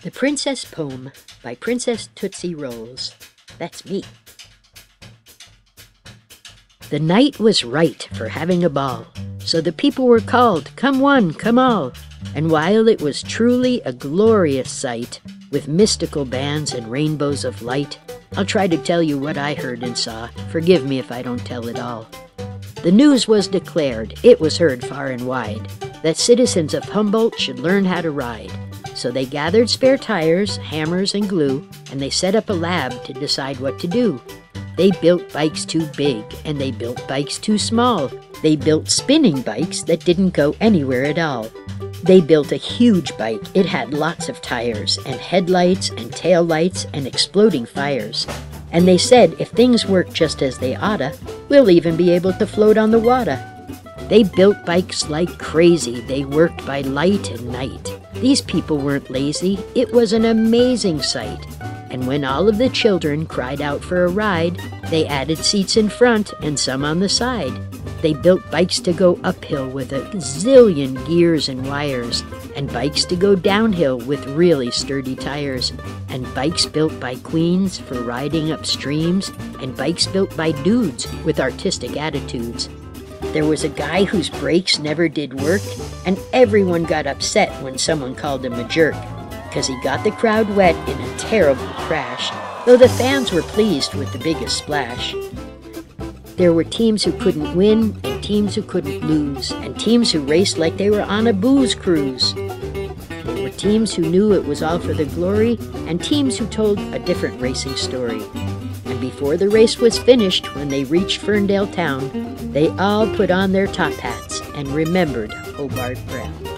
The Princess Poem by Princess Tootsie Rolls. That's me. The night was right for having a ball, so the people were called, come one, come all. And while it was truly a glorious sight, with mystical bands and rainbows of light, I'll try to tell you what I heard and saw. Forgive me if I don't tell it all. The news was declared, it was heard far and wide, that citizens of Humboldt should learn how to ride. So they gathered spare tires, hammers, and glue, and they set up a lab to decide what to do. They built bikes too big, and they built bikes too small. They built spinning bikes that didn't go anywhere at all. They built a huge bike. It had lots of tires, and headlights, and tail lights, and exploding fires. And they said if things work just as they oughta, we'll even be able to float on the water. They built bikes like crazy. They worked by light and night. These people weren't lazy. It was an amazing sight. And when all of the children cried out for a ride, they added seats in front and some on the side. They built bikes to go uphill with a zillion gears and wires, and bikes to go downhill with really sturdy tires, and bikes built by queens for riding up streams, and bikes built by dudes with artistic attitudes. There was a guy whose brakes never did work, and everyone got upset when someone called him a jerk, because he got the crowd wet in a terrible crash, though the fans were pleased with the biggest splash. There were teams who couldn't win, and teams who couldn't lose, and teams who raced like they were on a booze cruise. There were teams who knew it was all for the glory, and teams who told a different racing story. And before the race was finished, when they reached Ferndale town, they all put on their top hats and remembered Hobart Brown.